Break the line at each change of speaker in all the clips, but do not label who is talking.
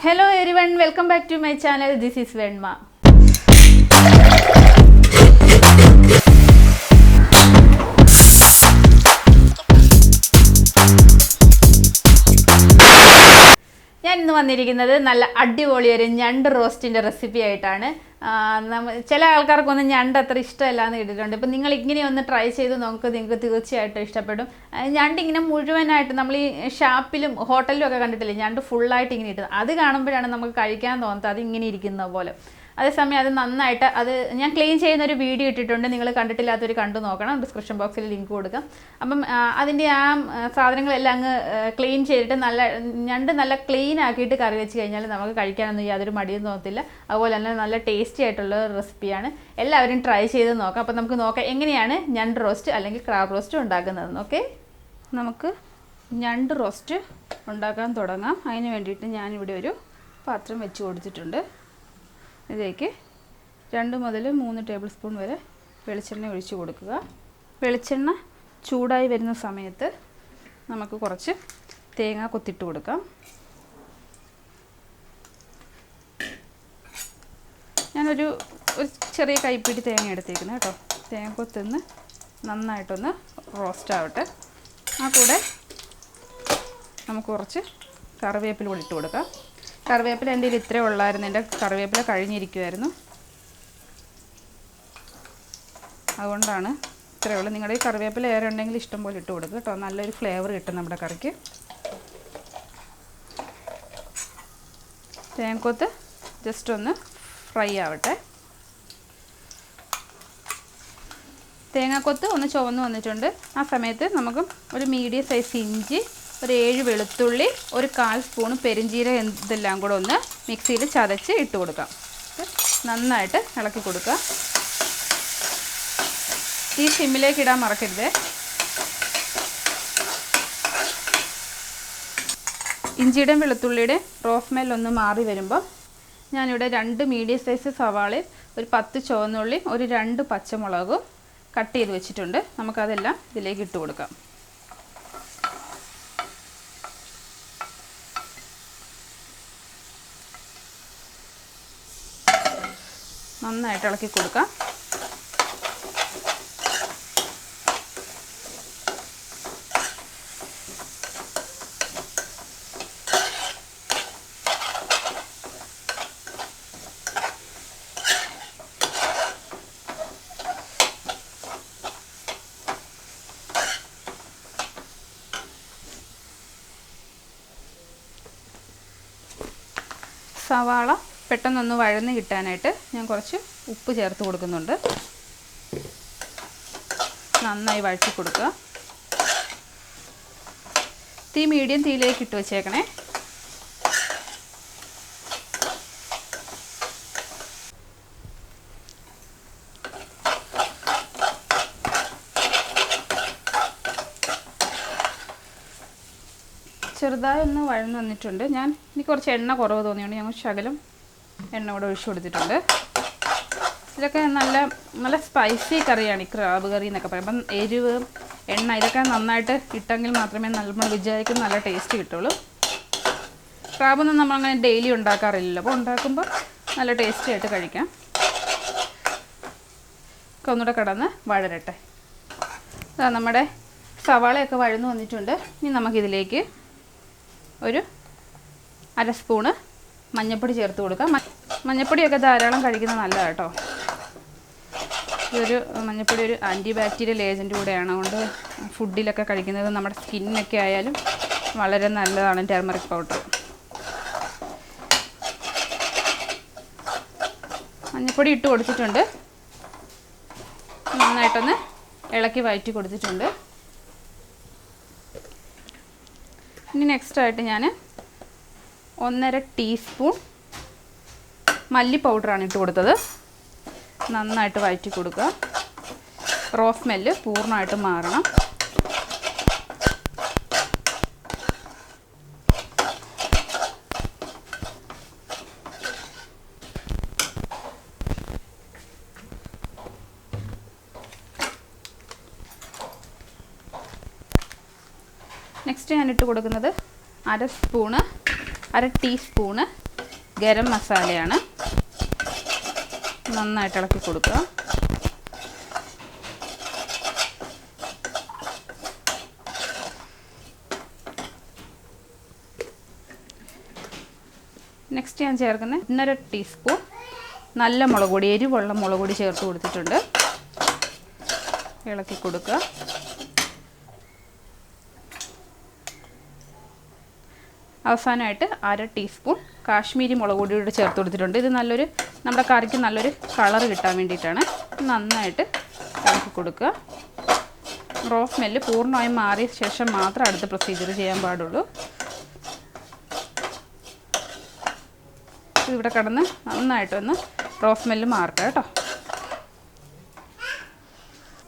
Hello everyone, welcome back to my channel. This is Venma. ഞാൻ ഇന്ന് വന്നിരിക്കുന്നത് നല്ല അടിപൊളി ഒരു ഞണ്ട് റോസ്റ്റിന്റെ റെസിപ്പി ആയിട്ടാണ്. ചില ആൾക്കാർക്കൊന്നും ഞണ്ട് അത്ര ഇഷ്ടമല്ലാന്ന് കേട്ടിട്ടുണ്ട്. ഇപ്പം നിങ്ങൾ ഇങ്ങനെ ഒന്ന് ട്രൈ ചെയ്ത് നിങ്ങൾക്ക് തീർച്ചയായിട്ടും ഇഷ്ടപ്പെടും. ഞണ്ട് ഇങ്ങനെ മുഴുവനായിട്ട് നമ്മൾ ഈ ഷാപ്പിലും ഹോട്ടലിലും ഒക്കെ കണ്ടിട്ടില്ലേ, ഞണ്ട് ഫുള്ളായിട്ട് ഇങ്ങനെ ഇട്ടത്, അത് കാണുമ്പോഴാണ് നമുക്ക് കഴിക്കാൻ തോന്നുന്നത്, അത് ഇങ്ങനെ ഇരിക്കുന്ന പോലെ. അതേസമയം അത് നന്നായിട്ട് ഞാൻ ക്ലീൻ ചെയ്യുന്ന ഒരു വീഡിയോ ഇട്ടിട്ടുണ്ട്, നിങ്ങൾ കണ്ടിട്ടില്ലാത്തവർ കണ്ടു നോക്കണം, ഡിസ്ക്രിപ്ഷൻ ബോക്സിൽ ലിങ്ക് കൊടുക്കാം. അപ്പം അതിൻ്റെ ആ സാധനങ്ങളെല്ലാം അങ്ങ് ക്ലീൻ ചെയ്തിട്ട് ഞണ്ട് നല്ല ക്ലീൻ ആക്കിയിട്ട് കറി വെച്ച് കഴിഞ്ഞാൽ നമുക്ക് കഴിക്കാനൊന്നും യാതൊരു മടിയും തോന്നത്തില്ല. അതുപോലെ തന്നെ നല്ല ടേസ്റ്റി ആയിട്ടുള്ള റെസിപ്പിയാണ്. എല്ലാവരും ട്രൈ ചെയ്ത് നോക്കാം. അപ്പോൾ നമുക്ക് നോക്കാം എങ്ങനെയാണ് ഞണ്ട് റോസ്റ്റ് അല്ലെങ്കിൽ ക്രാബ് റോസ്റ്റ് ഉണ്ടാക്കുന്നത്. ഓക്കെ, നമുക്ക് ഞണ്ട് റോസ്റ്റ് ഉണ്ടാക്കാൻ തുടങ്ങാം. അതിന് വേണ്ടിയിട്ട് ഞാനിവിടെ ഒരു പാത്രം വെച്ച് കൊടുത്തിട്ടുണ്ട്. ഇതിലേക്ക് 2 മുതൽ 3 ടേബിൾ സ്പൂൺ വരെ വെളിച്ചെണ്ണ ഒഴിച്ച് കൊടുക്കുക. വെളിച്ചെണ്ണ ചൂടായി വരുന്ന സമയത്ത് നമുക്ക് കുറച്ച് തേങ്ങ കൊത്തിട്ട് കൊടുക്കാം. ഞാനൊരു ചെറിയ കൈപ്പിടി തേങ്ങ എടുത്തേക്കുന്നത് കേട്ടോ. തേങ്ങ കൊത്തുന്ന് നന്നായിട്ടൊന്ന് റോസ്റ്റ് ആവട്ടെ. ആ കൂടെ നമുക്ക് കുറച്ച് കറിവേപ്പില കൂടി ഇട്ട് കൊടുക്കാം. കറിവേപ്പില എൻ്റെ ഇതിൽ ഇത്രേ ഉള്ളായിരുന്നു, എൻ്റെ കറിവേപ്പില കഴിഞ്ഞിരിക്കുമായിരുന്നു, അതുകൊണ്ടാണ് ഇത്രയേ ഉള്ളൂ. നിങ്ങളുടെ ഈ കറിവേപ്പില ഏറെ ഉണ്ടെങ്കിൽ ഇഷ്ടം പോലെ ഇട്ട് കൊടുക്കുക കേട്ടോ, നല്ലൊരു ഫ്ലേവർ കിട്ടും നമ്മുടെ കറിക്ക്. തേങ്ങക്കൊത്ത് ജസ്റ്റ് ഒന്ന് ഫ്രൈ ആവട്ടെ. തേങ്ങാക്കൊത്ത് ഒന്ന് ചുവന്ന് വന്നിട്ടുണ്ട്. ആ സമയത്ത് നമുക്ക് ഒരു മീഡിയം സൈസ് ഇഞ്ചി, ഒരു 7 വെളുത്തുള്ളി, ഒരു 1/4 സ്പൂൺ പെരിഞ്ചീരകം ഇതെല്ലാം കൂടെ ഒന്ന് മിക്സിയിൽ ചതച്ച് ഇട്ട് കൊടുക്കാം. നന്നായിട്ട് ഇളക്കി കൊടുക്കുക. ഈ സിമ്മിലേക്ക് ഇടാൻ മറക്കരുത്. ഇഞ്ചിയുടെയും വെളുത്തുള്ളിയുടെയും റോ സ്മെൽ ഒന്ന് മാറി വരുമ്പോൾ ഞാനിവിടെ 2 മീഡിയം സൈസ് സവാളയും ഒരു 10 ചുവന്നുള്ളിയും ഒരു 2 പച്ചമുളകും കട്ട് ചെയ്ത് വെച്ചിട്ടുണ്ട്. നമുക്കതെല്ലാം ഇതിലേക്ക് ഇട്ട് കൊടുക്കാം. നന്നായിട്ട് ഇളക്കി കൊടുക്കാം. സവാള പെട്ടെന്നൊന്ന് വഴന്ന് കിട്ടാനായിട്ട് ഞാൻ കുറച്ച് ഉപ്പ് ചേർത്ത് കൊടുക്കുന്നുണ്ട്. നന്നായി വഴറ്റി കൊടുക്കുക. തീ മീഡിയം തീയിലേക്ക് ഇട്ട് വെച്ചേക്കണേ. ചെറുതായി ഒന്ന് വഴന്ന് വന്നിട്ടുണ്ട്. എനിക്ക് കുറച്ച് എണ്ണ കുറവ് തോന്നിയുകൊണ്ട് ഞങ്ങൾ ശകലം എണ്ണ കൂടെ ഒഴിച്ചു കൊടുത്തിട്ടുണ്ട്. ഇതൊക്കെ നല്ല സ്പൈസി കറിയാണ് ഈ ക്രാബ് കറി എന്നൊക്കെ പറയും. അപ്പം എരിവ്, എണ്ണ ഇതൊക്കെ നന്നായിട്ട് ഇട്ടെങ്കിൽ മാത്രമേ നമ്മൾ വിചാരിക്കുന്ന നല്ല ടേസ്റ്റ് കിട്ടുള്ളൂ. ക്രാബൊന്നും നമ്മളങ്ങനെ ഡെയിലി ഉണ്ടാക്കാറില്ലല്ലോ, അപ്പോൾ ഉണ്ടാക്കുമ്പോൾ നല്ല ടേസ്റ്റി ആയിട്ട് കഴിക്കാം. ഒന്നുകൂടെ കിടന്ന് വഴരട്ടെ. നമ്മുടെ സവാളയൊക്കെ വഴന്ന് വന്നിട്ടുണ്ട്. ഇനി നമുക്കിതിലേക്ക് ഒരു 1/2 സ്പൂണ് മഞ്ഞൾപ്പൊടി ചേർത്ത് കൊടുക്കാം. മഞ്ഞൾപ്പൊടിയൊക്കെ ധാരാളം കഴിക്കുന്നത് നല്ലതാണ് കേട്ടോ. മഞ്ഞൾപ്പൊടി ഒരു ആൻറ്റി ബാക്ടീരിയൽ ഏജൻറ്റ് കൂടെയാണ്, അതുകൊണ്ട് ഫുഡിലൊക്കെ കഴിക്കുന്നത് നമ്മുടെ സ്കിന്നൊക്കെ ആയാലും വളരെ നല്ലതാണ് ടർമറിക് പൗഡർ. മഞ്ഞൾപ്പൊടി ഇട്ട് കൊടുത്തിട്ടുണ്ട്. നന്നായിട്ടൊന്ന് ഇളക്കി വഴറ്റി കൊടുത്തിട്ടുണ്ട്. ഇനി നെക്സ്റ്റായിട്ട് ഞാൻ 1.5 ടീസ്പൂൺ മല്ലി പൗഡറാണ് ഇട്ട് കൊടുത്തത്. നന്നായിട്ട് വഴറ്റി കൊടുക്കുക. റോ സ്മെല്ല് പൂർണ്ണമായിട്ട് മാറണം. നെക്സ്റ്റ് ഞാൻ ഇട്ട് കൊടുക്കുന്നത് 1/2 ടീസ്പൂണ് ഗരം മസാലയാണ്. നന്നായിട്ട് ഇളക്കി കൊടുക്കുക. നെക്സ്റ്റ് ഞാൻ ചേർക്കുന്നത് 1.5 ടീസ്പൂൺ നല്ല മുളക് പൊടി, എരിവുള്ള മുളക് പൊടി ചേർത്ത് കൊടുത്തിട്ടുണ്ട്. ഇളക്കി കൊടുക്കുക. അവസാനമായിട്ട് 1/2 ടീസ്പൂൺ കാശ്മീരി മുളക് പൊടി കൂടി ചേർത്ത് കൊടുത്തിട്ടുണ്ട്. ഇത് നമ്മുടെ കറിക്ക് നല്ലൊരു കളർ കിട്ടാൻ വേണ്ടിയിട്ടാണ്. നന്നായിട്ട് ഇളക്കി കൊടുക്കുക. റോ സ്മെല്ല് പൂർണ്ണമായും മാറിയ ശേഷം മാത്രം അടുത്ത പ്രൊസീജിയർ ചെയ്യാൻ പാടുള്ളൂ. ഇവിടെ കിടന്ന് നന്നായിട്ടൊന്ന് റോ സ്മെല്ല് മാറട്ടെ കേട്ടോ.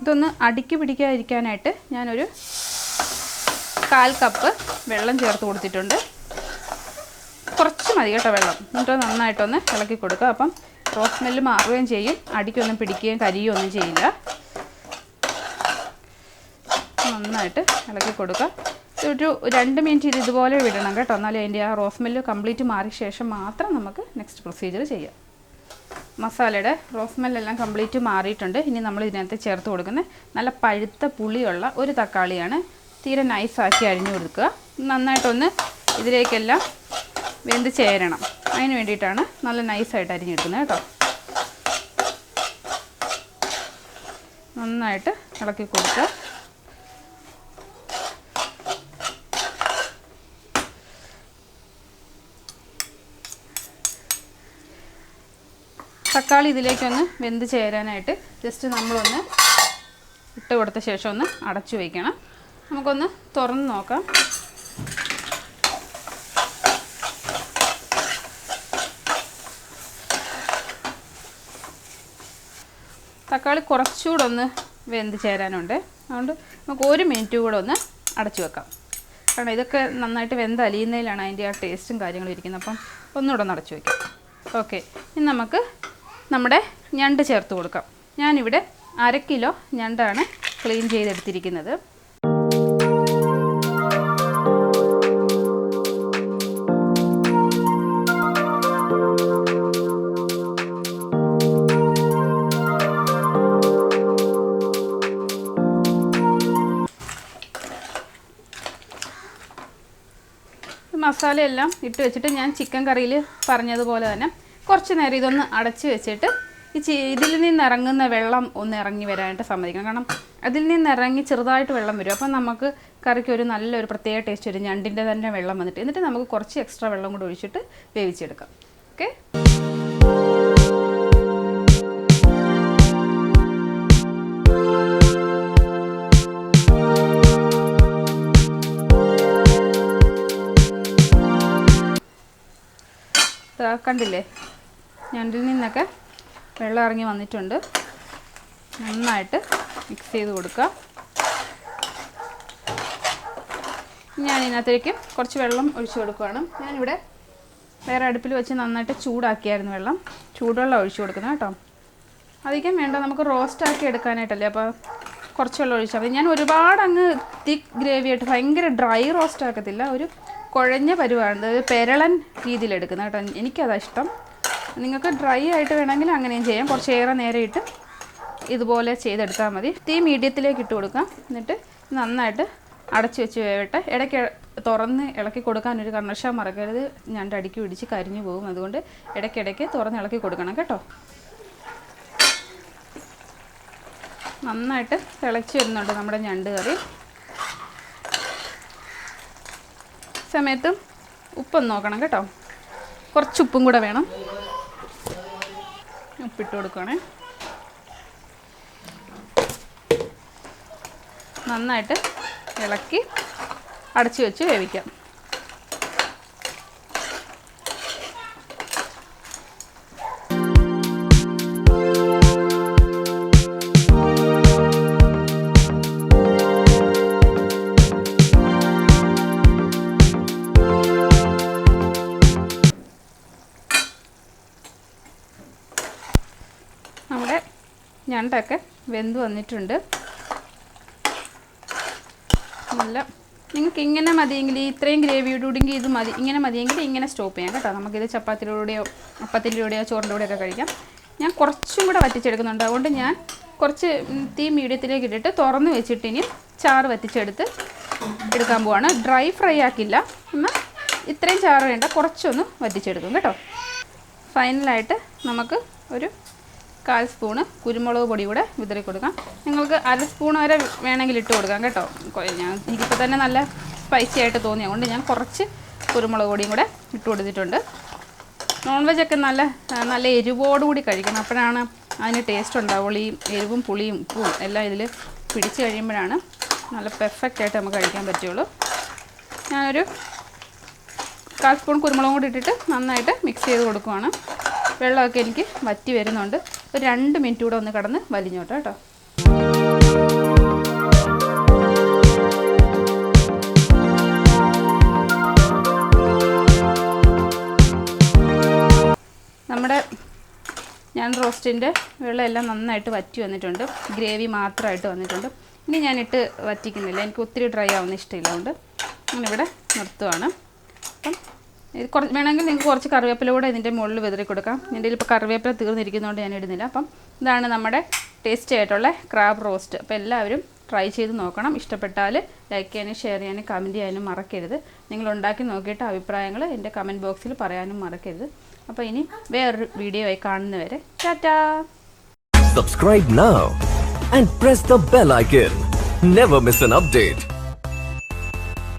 ഇതൊന്ന് അടുക്കി പിടിക്കാതിരിക്കാനായിട്ട് ഞാനൊരു 1/4 കപ്പ് വെള്ളം ചേർത്ത് കൊടുത്തിട്ടുണ്ട്. കുറച്ച് മതി കേട്ടോ വെള്ളം. എന്നിട്ട് നന്നായിട്ടൊന്ന് ഇളക്കി കൊടുക്കുക. അപ്പം റോ സ്മെല്ല് മാറുകയും ചെയ്യും, അടിക്കൊന്നും പിടിക്കുകയും കരിയുകയും ഒന്നും ചെയ്യില്ല. നന്നായിട്ട് ഇളക്കി കൊടുക്കുക. ഒരു 2 മിനിറ്റ് ഇതുപോലെ വിടണം കേട്ടോ. എന്നാലും അതിൻ്റെ ആ റോ സ്മെല്ല് കംപ്ലീറ്റ് മാറിയ ശേഷം മാത്രം നമുക്ക് നെക്സ്റ്റ് പ്രൊസീജിയർ ചെയ്യാം. മസാലയുടെ റോ സ്മെല്ലെല്ലാം കംപ്ലീറ്റ് മാറിയിട്ടുണ്ട്. ഇനി നമ്മൾ ഇതിനകത്ത് ചേർത്ത് കൊടുക്കുന്നത് നല്ല പഴുത്ത പുളിയുള്ള ഒരു തക്കാളിയാണ്. തീരെ നൈസാക്കി അരിഞ്ഞു കൊടുക്കുക. നന്നായിട്ടൊന്ന് ഇതിലേക്കെല്ലാം വെന്ത് ചേരണം. അതിന് വേണ്ടിയിട്ടാണ് നല്ല നൈസായിട്ട് അരിഞ്ഞെടുക്കുന്നത് കേട്ടോ. നന്നായിട്ട് ഇളക്കി കൊടുക്കുക. തക്കാളി ഇതിലേക്കൊന്ന് വെന്ത് ചേരാനായിട്ട് ജസ്റ്റ് നമ്മളൊന്ന് ഇട്ട് കൊടുത്ത ശേഷം ഒന്ന് അടച്ചു വയ്ക്കണം. നമുക്കൊന്ന് തുറന്ന് നോക്കാം. തക്കാളി കുറച്ചുകൂടെ ഒന്ന് വെന്ത് ചേരാനുണ്ട്. അതുകൊണ്ട് നമുക്ക് 1 മിനിറ്റ് കൂടെ ഒന്ന് അടച്ചു വെക്കാം. കാരണം ഇതൊക്കെ നന്നായിട്ട് വെന്ത് അലിയുന്നതിലാണ് അതിൻ്റെ ആ ടേസ്റ്റും കാര്യങ്ങളും ഇരിക്കുന്നത്. അപ്പം ഒന്നുകൂടെ ഒന്ന് അടച്ചു വയ്ക്കാം. ഓക്കെ, ഇനി നമുക്ക് നമ്മുടെ ഞണ്ട് ചേർത്ത് കൊടുക്കാം. ഞാനിവിടെ 1/2 കിലോ ഞണ്ടാണ് ക്ലീൻ ചെയ്തെടുത്തിരിക്കുന്നത്. മസാലയെല്ലാം ഇട്ട് വെച്ചിട്ട് ഞാൻ ചിക്കൻ കറിയിൽ പറഞ്ഞതുപോലെ തന്നെ കുറച്ച് നേരം ഇതൊന്ന് അടച്ച് വെച്ചിട്ട് ഇതിൽ നിന്നിറങ്ങുന്ന വെള്ളം ഒന്ന് ഇറങ്ങി വരാനായിട്ട് സമ്മതിക്കണം. കാരണം അതിൽ നിന്നിറങ്ങി ചെറുതായിട്ട് വെള്ളം വരും. അപ്പം നമുക്ക് കറിക്ക് ഒരു നല്ലൊരു പ്രത്യേക ടേസ്റ്റ് വരും. ഞണ്ടിൻ്റെ തന്നെ വെള്ളം വന്നിട്ട് എന്നിട്ട് നമുക്ക് കുറച്ച് എക്സ്ട്രാ വെള്ളം കൂടി ഒഴിച്ചിട്ട് വേവിച്ചെടുക്കാം. ഓക്കെ, കണ്ടില്ലേ, ഞണ്ടിൽ നിന്നൊക്കെ വെള്ളം ഇറങ്ങി വന്നിട്ടുണ്ട്. നന്നായിട്ട് മിക്സ് ചെയ്ത് കൊടുക്കുക. ഞാൻ ഇതിനകത്തേക്ക് കുറച്ച് വെള്ളം ഒഴിച്ചു കൊടുക്കുകയാണ്. ഞാനിവിടെ വേറെ അടുപ്പിൽ വെച്ച് നന്നായിട്ട് ചൂടാക്കിയായിരുന്നു വെള്ളം. ചൂടുവെള്ളം ഒഴിച്ചു കൊടുക്കുന്നത് കേട്ടോ. അധികം വേണ്ട, നമുക്ക് റോസ്റ്റാക്കി എടുക്കാനായിട്ടല്ലേ. അപ്പോൾ കുറച്ച് വെള്ളം ഒഴിച്ചാൽ മതി. ഞാൻ ഒരുപാട് അങ്ങ് തിക്ക് ഗ്രേവി ആയിട്ട് ഭയങ്കര ഡ്രൈ റോസ്റ്റ് ആക്കത്തില്ല. ഒരു കുഴഞ്ഞ പരുവാണ്, പെരളൻ രീതിയിലെടുക്കുന്നത് കേട്ടോ. എനിക്കതാണ് ഇഷ്ടം. നിങ്ങൾക്ക് ഡ്രൈ ആയിട്ട് വേണമെങ്കിൽ അങ്ങനെയും ചെയ്യാം. കുറച്ചേറെ നേരം ഇട്ട് ഇതുപോലെ ചെയ്തെടുത്താൽ മതി. തീ മീഡിയത്തിലേക്ക് ഇട്ട് കൊടുക്കാം. എന്നിട്ട് നന്നായിട്ട് അടച്ചു വെച്ച് വേവട്ടെ. ഇടയ്ക്ക് തുറന്ന് ഇളക്കി കൊടുക്കാൻ ഒരു കാരണവശാലും മറക്കരുത്. ഞണ്ട് അടിക്ക് പിടിച്ച് കരിഞ്ഞു പോകും. അതുകൊണ്ട് ഇടയ്ക്കിടയ്ക്ക് തുറന്ന് ഇളക്കി കൊടുക്കണം കേട്ടോ. നന്നായിട്ട് തിളച്ച് വരുന്നുണ്ട് നമ്മുടെ ഞണ്ട് കറി. സമയത്ത് ഉപ്പൊന്ന് നോക്കണം കേട്ടോ. കുറച്ച് ഉപ്പും കൂടെ വേണം. ഉപ്പിട്ട് കൊടുക്കുകയാണേ. നന്നായിട്ട് ഇളക്കി അടച്ചു വെച്ച് വേവിക്കാം. നമ്മുടെ ഞണ്ടൊക്കെ വെന്ത് വന്നിട്ടുണ്ട്. നല്ല നിങ്ങൾക്ക് ഇങ്ങനെ മതിയെങ്കിൽ ഇത്രയും ഗ്രേവിയോടുകൂടിയെങ്കിൽ ഇത് മതി, ഇങ്ങനെ മതിയെങ്കിൽ ഇങ്ങനെ സ്റ്റോപ്പ് ചെയ്യാം കേട്ടോ. നമുക്കിത് ചപ്പാത്തിയിലൂടെയോ അപ്പത്തിലൂടെയോ ചോറിൻ്റെ കൂടെയൊക്കെ കഴിക്കാം. ഞാൻ കുറച്ചും കൂടെ വറ്റിച്ചെടുക്കുന്നുണ്ട്. അതുകൊണ്ട് ഞാൻ കുറച്ച് തീ മീഡിയത്തിലേക്ക് ഇട്ടിട്ട് തുറന്ന് വെച്ചിട്ട് ഇനി ചാറ് വറ്റിച്ചെടുത്ത് എടുക്കാൻ പോവാണ്. ഡ്രൈ ഫ്രൈ ആക്കില്ല, എന്നാൽ ഇത്രയും ചാറ് വേണ്ട, കുറച്ചൊന്ന് വറ്റിച്ചെടുക്കും കേട്ടോ. ഫൈനലായിട്ട് നമുക്ക് ഒരു 1/4 സ്പൂണ് കുരുമുളക് പൊടി കൂടെ വിതറി കൊടുക്കാം. നിങ്ങൾക്ക് 1/2 സ്പൂൺ വരെ വേണമെങ്കിൽ ഇട്ട് കൊടുക്കാം കേട്ടോ. എനിക്കിപ്പോൾ തന്നെ നല്ല സ്പൈസി ആയിട്ട് തോന്നി, അതുകൊണ്ട് ഞാൻ കുറച്ച് കുരുമുളക് പൊടിയും കൂടെ ഇട്ട് കൊടുത്തിട്ടുണ്ട്. നോൺ വെജൊക്കെ നല്ല എരിവോടുകൂടി കഴിക്കണം, അപ്പോഴാണ് അതിന് ടേസ്റ്റ് ഉണ്ടാവുള്ളൂ. ഈ എരിവും പുളിയും ഉപ്പും എല്ലാം ഇതിൽ പിടിച്ച് കഴിയുമ്പോഴാണ് നല്ല പെർഫെക്റ്റായിട്ട് നമുക്ക് കഴിക്കാൻ പറ്റുള്ളൂ. ഞാനൊരു 1/4 സ്പൂൺ കുരുമുളകും കൂടി ഇട്ടിട്ട് നന്നായിട്ട് മിക്സ് ചെയ്ത് കൊടുക്കുവാണ്. വെള്ളമൊക്കെ എനിക്ക് വറ്റി വരുന്നുണ്ട്. ഒരു 2 മിനിറ്റ് കൂടെ ഒന്ന് കിടന്ന് വലിഞ്ഞോട്ടെ കേട്ടോ. നമ്മുടെ ഞണ്ട് റോസ്റ്റിൻ്റെ വെള്ളം എല്ലാം നന്നായിട്ട് വറ്റി വന്നിട്ടുണ്ട്. ഗ്രേവി മാത്രമായിട്ട് വന്നിട്ടുണ്ട്. ഇനി ഞാനിട്ട് വറ്റിക്കുന്നില്ല, എനിക്ക് ഒത്തിരി ഡ്രൈ ആവുന്ന ഇഷ്ടമില്ല. അതുകൊണ്ട് ഞാനിവിടെ നിർത്തുവാണ്. അപ്പം ഇത് വേണമെങ്കിൽ നിങ്ങൾക്ക് കുറച്ച് കറിവേപ്പില കൂടെ ഇതിൻ്റെ മുകളിൽ വിതറി കൊടുക്കാം. എൻ്റെ ഇപ്പോൾ കറിവേപ്പില തീർന്നിരിക്കുന്നതുകൊണ്ട് ഞാൻ ഇടുന്നില്ല. അപ്പം ഇതാണ് നമ്മുടെ ടേസ്റ്റി ആയിട്ടുള്ള ക്രാബ് റോസ്റ്റ്. അപ്പോൾ എല്ലാവരും ട്രൈ ചെയ്ത് നോക്കണം. ഇഷ്ടപ്പെട്ടാൽ ലൈക്ക് ചെയ്യാനും ഷെയർ ചെയ്യാനും കമൻറ്റ് ചെയ്യാനും മറക്കരുത്. നിങ്ങൾ ഉണ്ടാക്കി നോക്കിയിട്ട് അഭിപ്രായങ്ങൾ എൻ്റെ കമൻറ്റ് ബോക്സിൽ പറയാനും മറക്കരുത്. അപ്പോൾ ഇനി വേറൊരു വീഡിയോ ആയി കാണുന്നവരെ Tata.
Subscribe now and press the bell icon. Never miss an update.